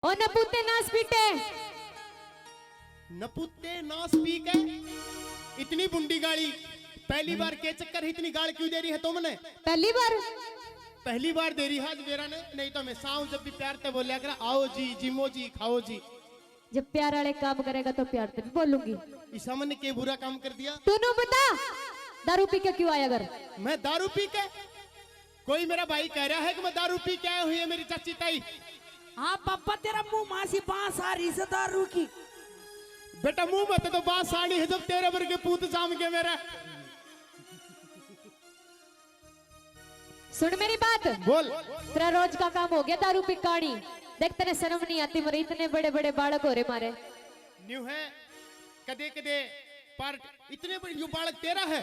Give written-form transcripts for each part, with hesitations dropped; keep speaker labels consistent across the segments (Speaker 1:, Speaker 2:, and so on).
Speaker 1: ओ नपुते नास पीटे
Speaker 2: नपुते नास पी के इतनी बुंडी गाड़ी पहली बार के चक्कर इतनी गाड़ क्यों दे रही है तुमने?
Speaker 1: पहली बार
Speaker 2: दे रही है आज मेरा ने, नहीं तो मैं साऊं जब भी प्यार से बोलिया कर आओ जी जिमो जी खाओ जी।
Speaker 1: जब प्यार वाले काम करेगा तो प्यार से भी बोलूंगी।
Speaker 2: ईसा ने के बुरा काम कर दिया?
Speaker 1: तूने बता दारू पी के क्यों आया घर?
Speaker 2: मैं दारू पी के? कोई मेरा भाई कह रहा है कि मैं दारू पी के आया हुई है मेरी चाची ताई।
Speaker 3: हाँ पापा तेरा मुंह मासी बांस आ रही से दारू की।
Speaker 2: बेटा मुंह मत तो बांस आनी है जब तेरे वर्गे पूत जाम के मेरा।
Speaker 1: सुन मेरी बात
Speaker 2: बोल।
Speaker 1: तेरा रोज का काम हो गया दारू पी कानी। देख तेरे शर्म नहीं आती मेरे इतने बड़े बड़े बालक हो रहे मारे।
Speaker 2: न्यू है कदे कदे पार्ट इतने बड़े यू बालक तेरा है?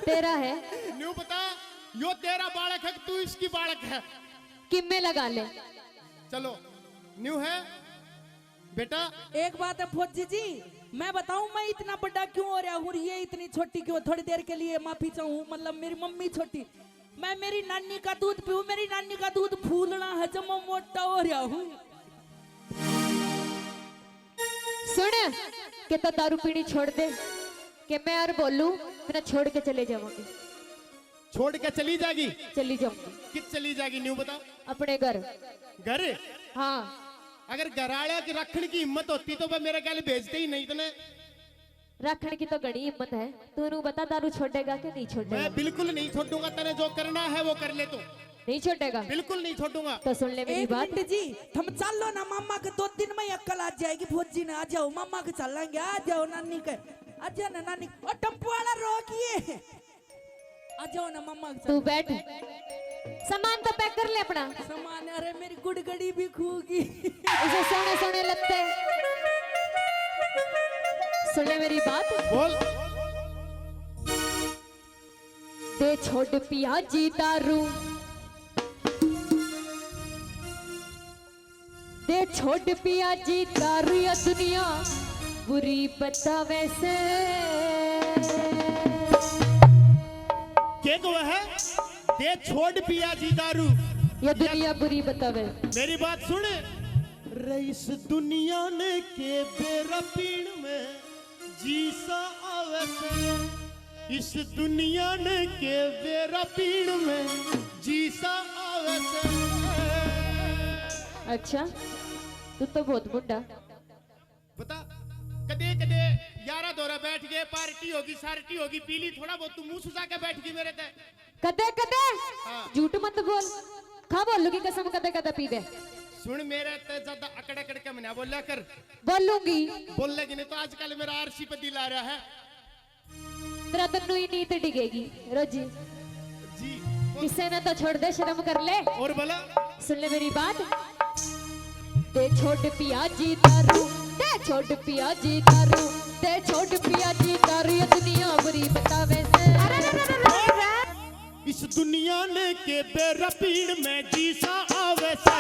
Speaker 1: तेरा है
Speaker 2: न्यू बता यो तेरा बालक है तू इसकी बालक है?
Speaker 1: किम्मे लगा ले।
Speaker 2: चलो न्यू है बेटा।
Speaker 3: एक बात है फौजी जी मैं बताऊं मैं इतना बड़ा क्यों हो रहा हूँ ये इतनी छोटी क्यों? थोड़ी देर के लिए माफी चाहूँ मतलब मेरी मम्मी छोटी मैं मेरी नानी का दूध पीऊं मेरी नानी का दूध फूलना है जब मैं मोटा हो रहा हूँ।
Speaker 1: सुन कि तो दारू पीनी छोड़ दे कि मैं और बोलूं मैं छोड़ के चले जाऊंगी।
Speaker 2: छोड़ के चली जाएगी?
Speaker 1: चली जाऊंगी।
Speaker 2: किस चली जाएगी न्यू बता?
Speaker 1: अपने घर।
Speaker 2: घर?
Speaker 1: हाँ
Speaker 2: अगर घराड़ा की रखने की हिम्मत होती तो वह मेरे ख्याल भेजते ही नहीं तने।
Speaker 1: रखने की तो बड़ी हिम्मत है। तू बता दारू छोड़ेगा कि नहीं छोड़ेगा?
Speaker 2: मैं बिल्कुल नहीं छोड़ूंगा तेने जो करना है वो कर ले तू।
Speaker 1: नहीं छोड़ेगा?
Speaker 2: बिल्कुल नहीं छोड़ूंगा।
Speaker 1: तो सुन ले मेरी बात
Speaker 3: जी हम चल लो ना मामा के 2 दिन में अक्कल आ जाएगी फौजी ने आ जाओ मामा के चलेंगे आ जाओ नानी के आ जाओ ना नानी और टेम्पो वाला रोकिए आ जाओ ना मामा के।
Speaker 1: तू बैठ सामान तो पैक कर ले अपना
Speaker 3: सामान। अरे मेरी गुड़गड़ी भी खूगी
Speaker 1: इसे सोने सोने लगते। सुन ले मेरी बात
Speaker 2: बोल।
Speaker 1: दे छोड़ पिया जी दारू दे छोड़ पिया जी दारू या दुनिया बुरी बतावे से।
Speaker 2: क्या हुआ है? दे छोड़ पिया जी दारू
Speaker 1: या दुनिया बुरी बतावे।
Speaker 2: मेरी बात सुन रईस दुनिया ने के बेरा पीण में जीसा आवे से। इस दुनिया ने के बेरा पीण में जीसा आवे से।
Speaker 1: अच्छा तू तो बहुत बुढ़ा।
Speaker 2: बता कदे कदे यारा दौरा बैठ गए पार्टी होगी सार्टी होगी पीली थोड़ा बहुत तू मुंह सुजा के बैठ गई मेरे ते।
Speaker 1: कदे कदे
Speaker 2: हाँ।
Speaker 1: झूठ मत बोल खा बोलू की कसम कदे कदे पी दे।
Speaker 2: सुन मेरे ते ज्यादा अकड़ अकड़ के मना बोला कर।
Speaker 1: बोलूंगी
Speaker 2: बोल लेगी नहीं तो आजकल मेरा आरसी पे दिल आ रहा है।
Speaker 1: तेरा तन्नू ही नींद डिगेगी रोजी
Speaker 2: जी
Speaker 1: किसे ने तो छोड़ दे शर्म कर ले।
Speaker 2: और बोला
Speaker 1: सुन ले मेरी बात दे छोड़ पिया जी दारू दे छोड़ पिया जी दारू दे छोड़ पिया जी दारू ये दुनिया बुरी बतावे से।
Speaker 2: इस दुनिया ने के बेरा पीड़ में जीसा आवे से।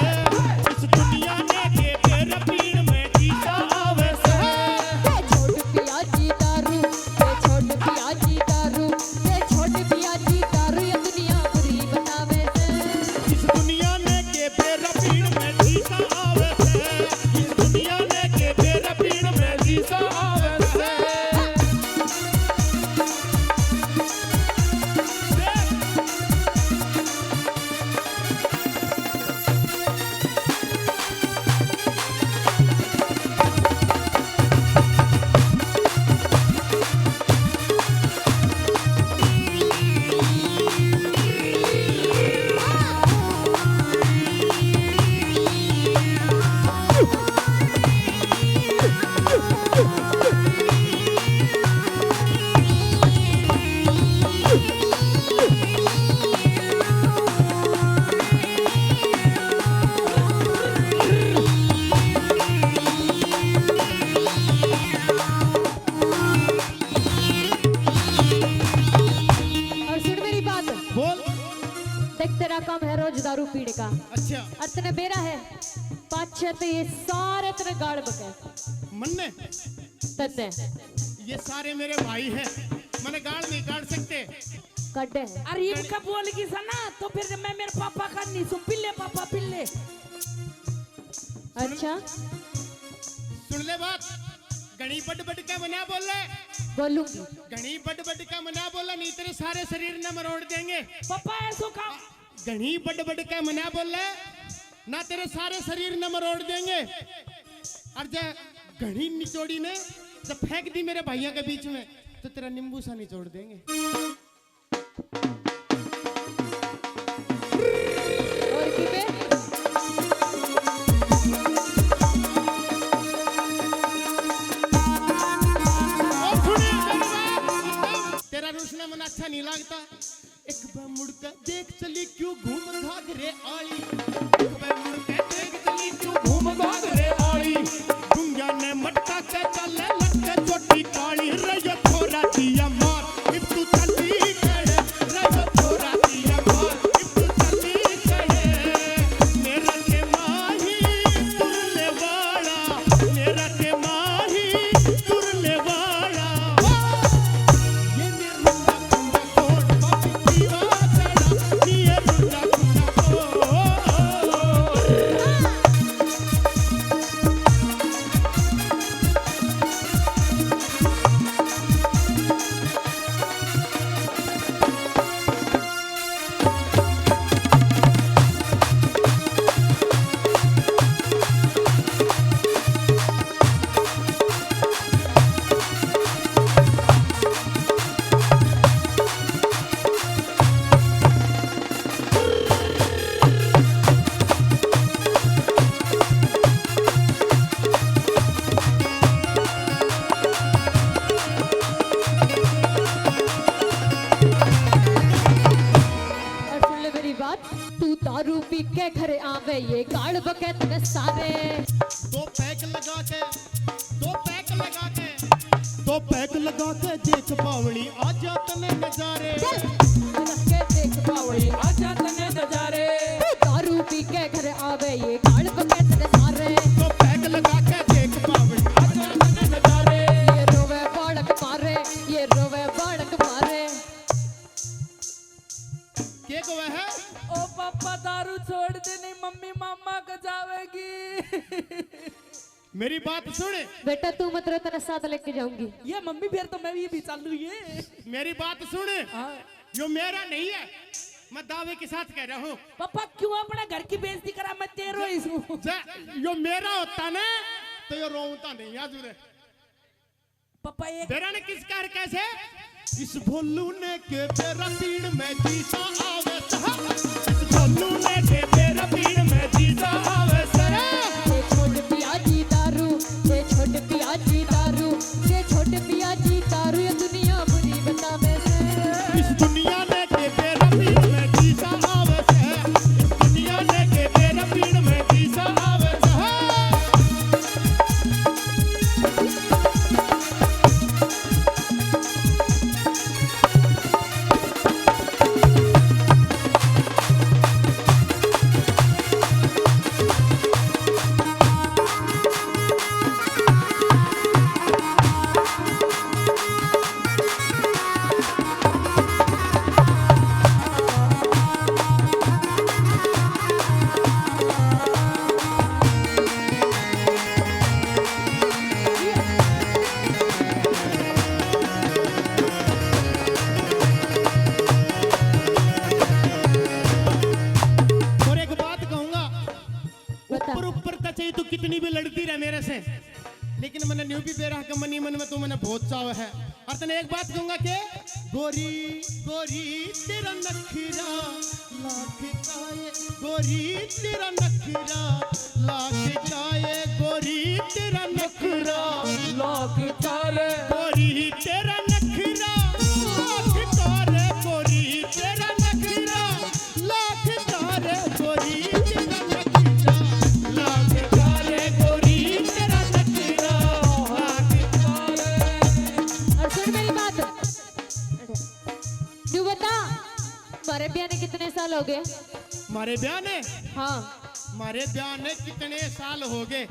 Speaker 2: इस दुनिया ने के बेरा पीड़ में जीसा आवे से।
Speaker 1: दे छोड़ पिया जी दारू दे छोड़ पिया जी दारू दे छोड़ पिया जी दारू ये दुनिया बुरी बतावे से।
Speaker 2: इस दुनिया ने के बेरा पीड़ में जीसा आवे से। इस दुनिया ने के बेरा पीड़ में जीसा आवे से।
Speaker 1: काम है रोज दारू पीने का।
Speaker 2: अच्छा
Speaker 1: और तेने बेरा है पाछे तो ये सारे तेरे गाड़ बके
Speaker 2: मन्ने
Speaker 1: तन्ने
Speaker 2: ये सारे मेरे भाई हैं, मैंने गाड़ नहीं काट सकते।
Speaker 1: कड्डे हैं।
Speaker 3: अरे इनका बोलेगी सना तो फिर मैं मेरे पापा का नहीं सुन पिल्ले पापा पिल्ले।
Speaker 1: अच्छा
Speaker 2: सुन ले बात। घनी बड़ बड़ के मना बोल ले,
Speaker 1: बोलूंगी।
Speaker 2: घनी बड़ बड़ का मना बोला, नहीं तेरे सारे शरीर न मरोड़ देंगे।
Speaker 3: पापा ऐसो काम
Speaker 2: घनी बड़ बड़ के मना बोल ले, ना तेरे सारे शरीर न मरोड़ देंगे। और जब घनी निचोड़ी ने जब फेंक दी मेरे भाइयों के बीच में, तो तेरा नींबू सा निचोड़ देंगे।
Speaker 1: और की बे?
Speaker 2: और सुनिए मेरी बात, तेरा रुसना मन अच्छा नहीं लगता। एक बार मुड़ कर देख चली क्यों घूम घाघरे आली, एक बार मुड़ के देख चली क्यों घूम घाघरे आली। डूंगा ने मटका के चले लटके चोटी काली, रयो थोड़ा दिया मार इब तू चली करे, रयो थोड़ा दिया मार इब तू चली करे। मेरा के माही तुरले वाला, मेरा के माही तुरले वाला। ये मेरा रुंडा कोड बापी जीवा चढ़ा, ये रुंडा कोड।
Speaker 1: और सुन ले मेरी बात, तू दारू पी के घर आवे ये गाड़ बकैत ने सारे।
Speaker 2: दो पैक लगा के, दो पैक लगा के, दो पैक लगा के देख बावली आ जाते ने नजारे।
Speaker 1: चल रख के देख बावली।
Speaker 3: आजा तने नजारे।
Speaker 1: तू दारू पी के घर आवे ये गाड़ बकैत ने सारे।
Speaker 2: दो पैक लगा के देख बावली आ जाते ने नजारे।
Speaker 1: ये रोवे बाड़क मारे, ये रोवे बाड़क मारे।
Speaker 2: के को है?
Speaker 3: ओ पापा दारू छोड़ दे, नहीं मम्मी मामा को जावेगी।
Speaker 2: मेरी बात सुन,
Speaker 1: बेटा तू मत रहो, तेरे साथ लेके जाऊंगी।
Speaker 3: ये मम्मी फिर तो मैं भी चालू ये।
Speaker 2: मेरी बात सुन,
Speaker 3: हाँ।
Speaker 2: यो मेरा नहीं है, मैं दावे के साथ कह रहा हूँ।
Speaker 3: पापा क्यों अपना घर की बेइज्जती करा, मैं तेरो इसको।
Speaker 2: यो मेरा होता ना तो यो रोता नहीं याजुरे।
Speaker 3: पापा एक
Speaker 2: तेरा ने किस कार कैसे? इस भोलू ने के तेरा पीड़ में जीता आवे सहा, इस भोलू ने के तेरा पीड़ में जीता आवे सरा।
Speaker 1: ये छोट पियाजी दारू, ये छोट पियाजी दारू, ये छोट पियाजी दारू, ये दुनिया बुरी बतावे से।
Speaker 2: इस दुनिया ने के तेरा पीड़ में जीता आवे सहा, इस दुनिया ने के तेरा पीड़ में जीता आवे सहा। और एक बात कहूंगा,
Speaker 1: बता।
Speaker 2: ऊपर ऊपर तो चाहिए तू कितनी भी लड़ती रहे मेरे से, लेकिन मैंने न्यू भी बेरा का मनी मन में तू मैंने बहुत चाव है। और तने एक बात कहूंगा कि गोरी गोरी तेरा नखरा लाख काए, गोरी तेरा नखरा लाख काए, गोरी तेरा नखरा
Speaker 3: लाख चारे।
Speaker 2: गोरी तेरा नखरा लाख कारे, गोरी तेरा नखरा लाख कारे, गोरी तेरा नखरा लाख कारे, गोरी तेरा नखरा लाख कारे।
Speaker 1: और सुन मेरी बात, तू बता हमारे ब्याह ने कितने साल हो गए?
Speaker 2: मारे ब्याह ने,
Speaker 1: हाँ
Speaker 2: मारे ब्याह ने कितने साल हो गए?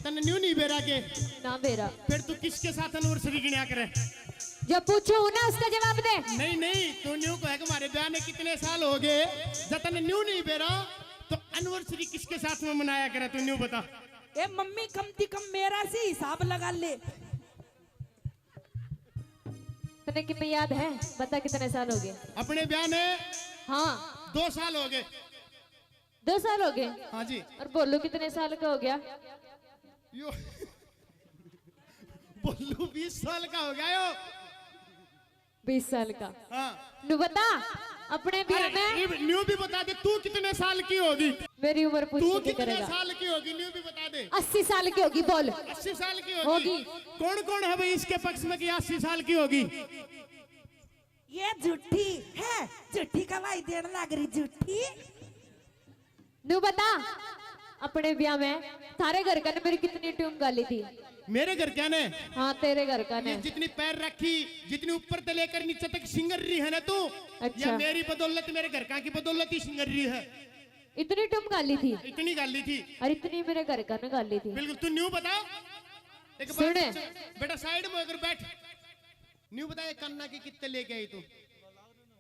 Speaker 2: तने न्यू नहीं बेरा के,
Speaker 1: ना मेरा।
Speaker 2: फिर तू किसके साथ एनिवर्सरी गिना करे?
Speaker 1: जब पूछो ना उसका जवाब दे।
Speaker 2: नहीं नहीं, तू न्यू को है कि हमारे ब्याह ने कितने साल हो गए, जब तने न्यू नहीं बेरा तो एनिवर्सरी किसके साथ में मनाया करे? तू न्यू बता।
Speaker 3: ए मम्मी कम से कम मेरा से हिसाब लगा ले।
Speaker 1: तने कि याद है? बता कितने साल हो गए?
Speaker 2: अपने ब्याह ने
Speaker 1: हाँ
Speaker 2: 2 साल हो गए।
Speaker 1: 2 साल हो गए।
Speaker 2: हाँ जी।
Speaker 1: और बोलू कितने साल का हो गया?
Speaker 2: यो बोलू 20 साल का हो गया यो।
Speaker 1: 20 साल का।
Speaker 2: हाँ।
Speaker 1: नु बता अपने ब्याह में
Speaker 2: न्यू भी बता दे, तू कितने साल की होगी?
Speaker 1: मेरी उम्र
Speaker 2: तू
Speaker 1: पूछ के
Speaker 2: कितने
Speaker 1: करेगा?
Speaker 2: साल की होगी? न्यू भी बता दे।
Speaker 1: 80 साल की होगी बोल।
Speaker 2: 80 साल की
Speaker 1: होगी।
Speaker 2: कौन कौन है भाई इसके पक्ष में कि 80 साल की होगी?
Speaker 3: ये झूठी है, झूठी कमाई देने लग रही झूठी।
Speaker 1: नु बता अपने ब्याह में थारे घर का ने मेरी कितनी ट्यूम गाली थी?
Speaker 2: मेरे घर क्या ने?
Speaker 1: हाँ तेरे घर का ने।
Speaker 2: ये जितनी पैर रखी, जितनी ऊपर से लेकर नीचे तक सिंगर्री है ना तू।
Speaker 1: अच्छा।
Speaker 2: या मेरी बदौलत, मेरे घर का की बदौलत ही सिंगर्री है।
Speaker 1: इतनी ट्यूम गाली थी
Speaker 2: इतनी गाली थी।
Speaker 1: और इतनी मेरे घर का ने गाली थी।
Speaker 2: बिल्कुल। तू न्यू बता एक
Speaker 1: सुने।
Speaker 2: बेटा साइड में होकर बैठ। न्यू बता ये कन्ना की कितने लेके आई तू?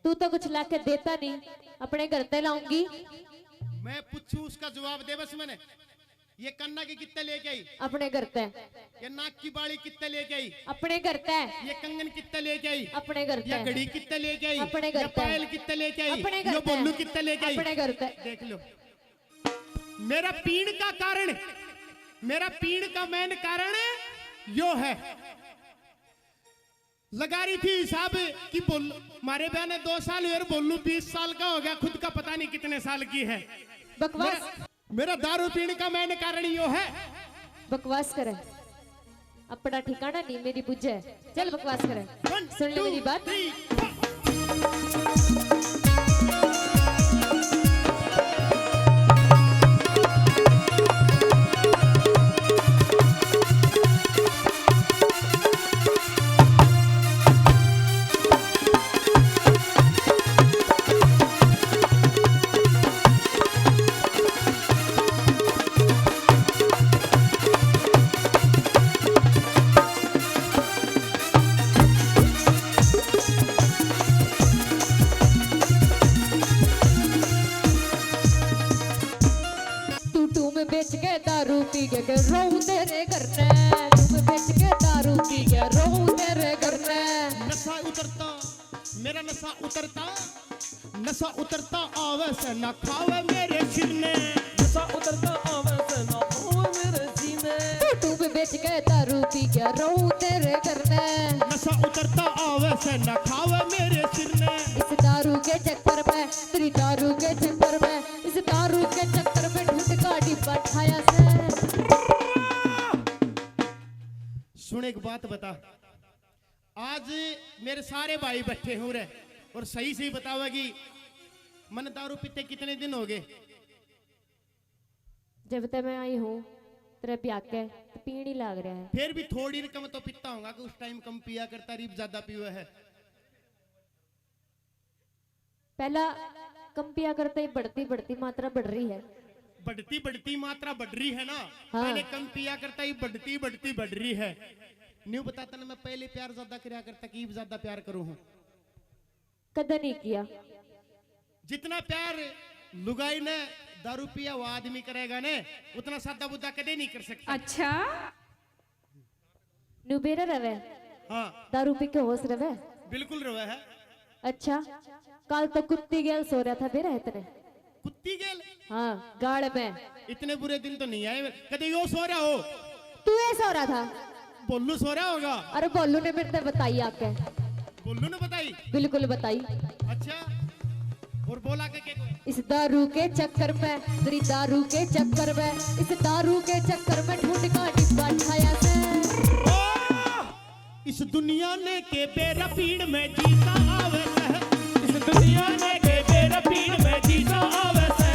Speaker 1: तू तो कुछ लाके देता नहीं, अपने घर पे लाऊंगी।
Speaker 2: मैं पूछू उसका जवाब दे बस। मैंने ये कन्ना की कितने लेके आई?
Speaker 1: अपने घर पे।
Speaker 2: ये नाक की बाली कितने लेके आई?
Speaker 1: अपने घर पे।
Speaker 2: ये कंगन कितने लेके आई?
Speaker 1: अपने घर
Speaker 2: या
Speaker 1: पे।
Speaker 2: घड़ी कितने लेके आई?
Speaker 1: अपने घर
Speaker 2: या
Speaker 1: पे।
Speaker 2: पायल कितने लेके आई?
Speaker 1: अपने घर
Speaker 2: ये
Speaker 1: पे।
Speaker 2: बोलू कितने लेके आई?
Speaker 1: अपने घर पे।
Speaker 2: देख लो मेरा पीण का कारण, मेरा पीण का मेन कारण यो है। लगा रही थी हिसाब कि बोल मारे ब्याह ने 2 साल हुए और बोलू 20 साल का हो गया, खुद का पता नहीं कितने साल की है।
Speaker 1: बकवास
Speaker 2: मेरा दारू पीने का मेन कारण यो है।
Speaker 1: बकवास करे, अपना ठिकाना नहीं मेरी बुझे। चल बकवास करे।
Speaker 2: 1
Speaker 1: सुन ले
Speaker 2: 2
Speaker 1: मेरी बात।
Speaker 2: 3
Speaker 1: तू टूम बेच के दारू पी के रोऊं तेरे घर ने। टूम बेच के दारू पी के रोऊं तेरे घर ने।
Speaker 2: नशा उतरता, मेरा नशा उतरता, नशा उतरता आवे से न खावे मेरे सिर ने।
Speaker 4: नशा उतरता आवे से ना हो मेरे सीने।
Speaker 1: तू टूम बेच के दारू पी के रोऊं तेरे घर ने।
Speaker 2: नशा उतरता आवे से न खावे मेरे सिर ने।
Speaker 1: इस दारू के चक्कर में, तेरी दारू के चक्कर में, इस दारू के चक्कर में ढूंढ गाड़ी बैठाया से।
Speaker 2: सुन एक बात बता, आज मेरे सारे भाई बैठे हो रहे और सही सही बतावेगी मन दारू पीते कितने दिन हो गए?
Speaker 1: जब तक मैं आई हूँ तेरे ब्याह के तो पीण ही लाग रहा है।
Speaker 2: फिर भी थोड़ी रकम तो पीता होगा कि उस टाइम कम पिया करता, रीप ज्यादा पिया है।
Speaker 1: पहला कम पिया करते ही बढ़ती बढ़ती मात्रा बढ़ रही है।
Speaker 2: बढ़ती बढ़ती मात्रा बढ़ रही है ना।
Speaker 1: हाँ।
Speaker 2: पहले कम पिया करता ही बढ़ती बढ़ती बढ़ रही है। न्यू बताता ना, मैं पहले प्यार ज्यादा किया करता कि अब ज्यादा प्यार करूं हूं।
Speaker 1: कदर नहीं किया।
Speaker 2: जितना प्यार लुगाई ने दारू पिया वो आदमी करेगा ने, उतना सादा बुद्धा कदे नहीं कर सकता।
Speaker 3: अच्छा
Speaker 1: नुबेरा रवे
Speaker 2: हाँ
Speaker 1: दारू पी के होश रवे।
Speaker 2: बिल्कुल रवा है।
Speaker 1: अच्छा कल तो कुत्ती गेल सो रहा था बेरा इतने।
Speaker 2: कुत्ती गेल
Speaker 1: हाँ गाड़ में।
Speaker 2: इतने बुरे दिन तो नहीं आए कदे। यो सो रहा हो?
Speaker 1: तू ये सो रहा था?
Speaker 2: बोलू सो रहा होगा।
Speaker 1: अरे बोलू ने मेरे से बताई आके।
Speaker 2: बोलू ने बताई?
Speaker 1: बिल्कुल बताई।
Speaker 2: अच्छा और बोला के
Speaker 1: इस दारू के चक्कर में, तेरी दारू के चक्कर में, इस दारू के चक्कर में ढूंढ गाड़ी बैठाया से।
Speaker 2: इस दुनिया ने के बेरा पीड़ में जीता आवे से।
Speaker 4: इस दुनिया ने के बेरा पीड़ में जीता आवे से।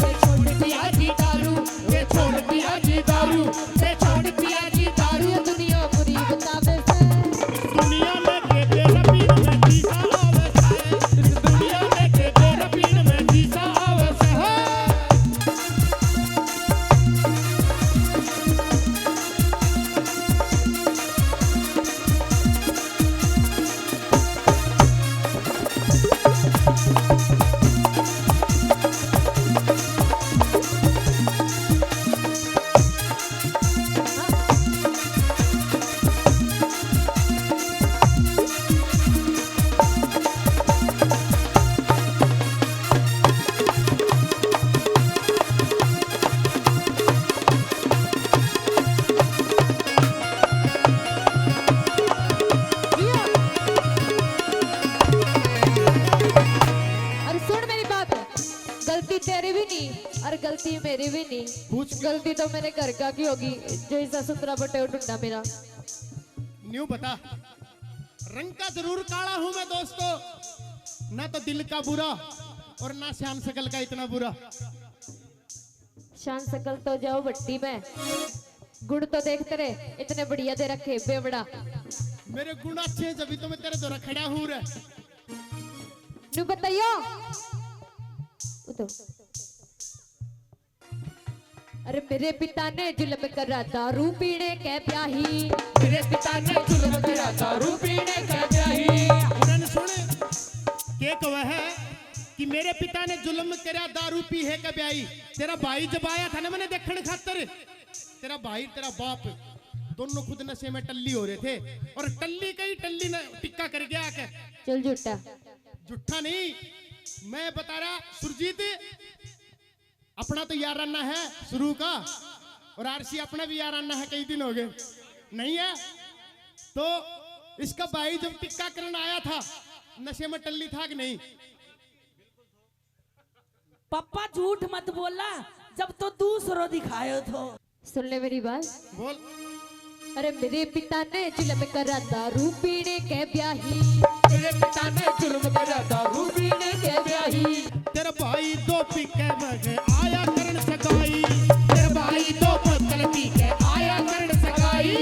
Speaker 1: ये छोड़ पिया जी दारू, ये छोड़ पिया जी दारू, ये छोड़ पिया जी दारू, ये दुनिया बुरी बतावे से।
Speaker 2: दुनिया ने के बेरा पीड़ में जीता आवे से।
Speaker 4: इस दुनिया ने के बेरा पीड़ में जीता आवे से।
Speaker 1: गलती मेरी भी नहीं,
Speaker 2: पूछ
Speaker 1: गलती तो मेरे घर का की होगी जो ऐसा सुथरा बटे ढूंढा मेरा।
Speaker 2: न्यू बता, रंग का जरूर काला हूं मैं दोस्तों, ना तो दिल का बुरा और ना शान शकल का इतना बुरा।
Speaker 1: शान शकल तो जाओ भट्टी में, गुण तो देखते रहे इतने बढ़िया दे रखे बेवड़ा।
Speaker 2: मेरे गुण अच्छे हैं जब तो मैं तेरे द्वारा खड़ा हूं रे।
Speaker 1: नु बताइयो उतो। अरे मेरे पिता ने जुल्म करा दारू पीने के ब्याही,
Speaker 4: मेरे पिता ने जुल्म करा दारू पीने का ब्याही।
Speaker 2: उन्होंने सुने के कहा है कि मेरे पिता ने जुल्म करा दारू पी है का ब्याही। तेरा भाई जब आया था ना मैंने देखने खातर, तेरा भाई तेरा बाप दोनों खुद नशे में टल्ली हो रहे थे, और टल्ली का ही टल्ली ने टिक्का कर गया आके।
Speaker 1: चल झूठा।
Speaker 2: झूठा नहीं, मैं बता रहा सुरजीत, अपना तो याराना है शुरू का, और आरसी अपना भी याराना है, कई दिन हो गए नहीं है। तो इसका भाई जब टिक्का करने आया था नशे में टल्ली था कि नहीं?
Speaker 3: पापा झूठ मत बोला, जब तो दूसरों दिखायो तो।
Speaker 1: सुन ले मेरी बात।
Speaker 2: बोल।
Speaker 1: अरे मेरे पिता ने जुल्म करा दारू पीने के ब्याही,
Speaker 4: मेरे पिता ने जुल्म करा दारू पीने के ब्याही।
Speaker 2: तेरा भाई दो पिके मगे आया करण सगाई,
Speaker 4: तेरे भाई दो बोतल पी के आया करण सगाई।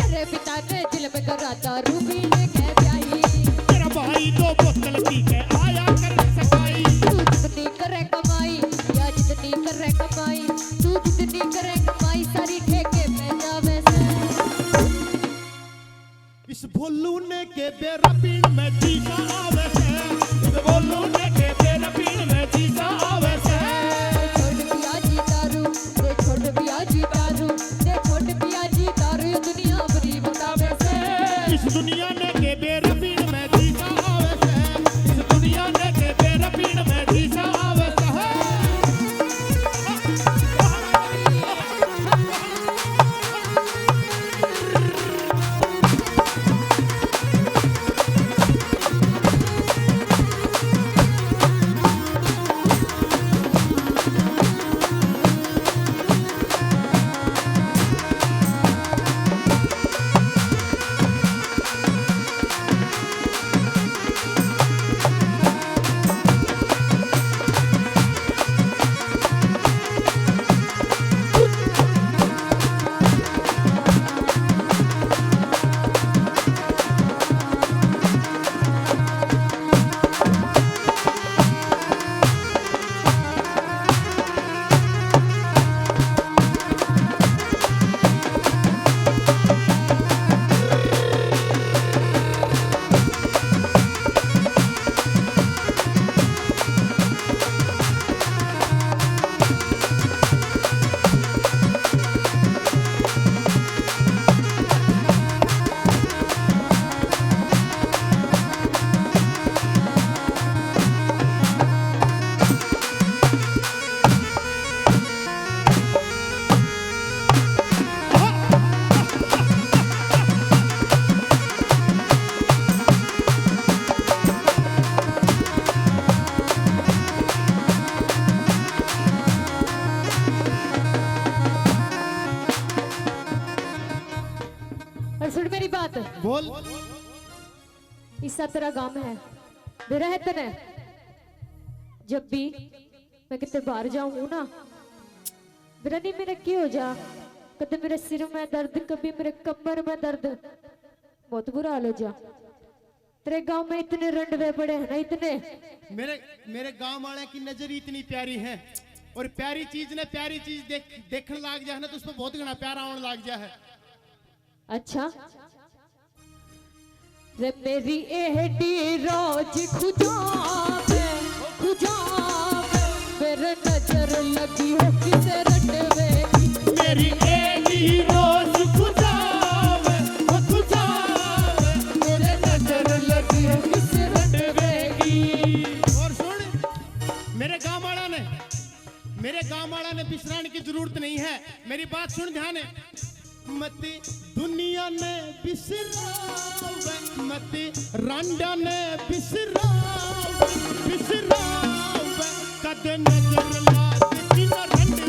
Speaker 1: मेरे पिता ने जुल्म करा दारू पीने के ब्याही,
Speaker 2: तेरा भाई दो बोतल पी के आया करण सगाई।
Speaker 1: तू जितनी करे कमाई या जितनी करे कमाई, तू जितनी करे कमाई सारी ठेके पे जावे से।
Speaker 2: इस भोलू ने के बेरा पीण में जीता आवे से,
Speaker 4: इस बोलू ने के तेरा पीण में जीता आवे से।
Speaker 1: छोड़ पिया जी दारू, दे छोड़ पिया जी दारू, दे छोड़ पिया जी दारू, ये दुनिया बुरी बतावे से।
Speaker 2: इस दुनिया ने के बेरा पीण में जीता आवे से,
Speaker 4: इस दुनिया ने के तेरा पीण में जीता आवे से।
Speaker 2: बोल।
Speaker 1: ईसा तेरा गांव है मेरा है तने। जब भी मैं कितने बाहर जाऊं ना, मेरा नहीं मेरा क्या हो जा, कभी मेरे सिर में दर्द, कभी मेरे कमर में दर्द, बहुत बुरा हाल हो जा। तेरे गांव में इतने रंडवे पड़े हैं ना, इतने।
Speaker 2: मेरे गांव वाले की नजर ही इतनी प्यारी है, और प्यारी चीज ने प्यारी चीज देखने लाग जाए ना, तो उसमें बहुत घना प्यार आने लाग जा है।
Speaker 1: अच्छा रे मेरी एहडी रोज खुजावे मेरे नजर लगी हो किसे रटवे की।
Speaker 4: मेरी एडी रोज खुजावे मेरे नजर लगी हो किसे रटवेगी।
Speaker 2: और सुन, मेरे गांव वाला ने बिसराने की जरूरत नहीं है, मेरी बात सुन ध्यान है। मती दुनिया ने बिसरावे, मती रांडा ने बिसरावे, कद नजर लाग की न रंड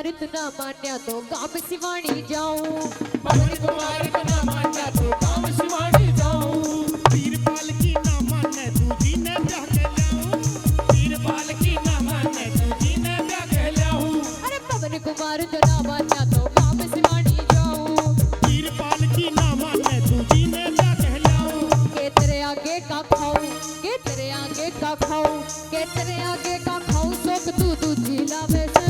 Speaker 1: कुमार तू ना मान्या तो गाम सिवानी जाऊं
Speaker 4: पवन कुमार को ना मान्या तो काम शिवानी जाऊं
Speaker 2: वीरपाल की ना माने तू जीने ब्याह के लाऊं
Speaker 4: वीरपाल की ना माने तू जीने ब्याह के लाऊं
Speaker 1: अरे पवन कुमार तू ना मान्या तो गाम सिवानी जाऊं
Speaker 2: वीरपाल की ना माने तू जीने ब्याह के लाऊं
Speaker 1: के तेरे आगे का खाऊं के तेरे आगे का खाऊं के तेरे आगे का खाऊं सोख तू दूजी लावे से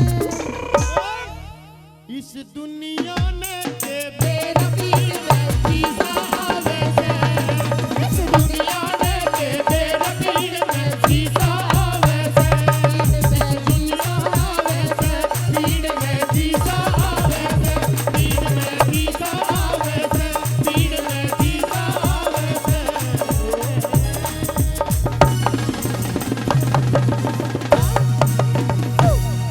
Speaker 2: इस दुनिया ने के
Speaker 1: तेरा पीर में जीसा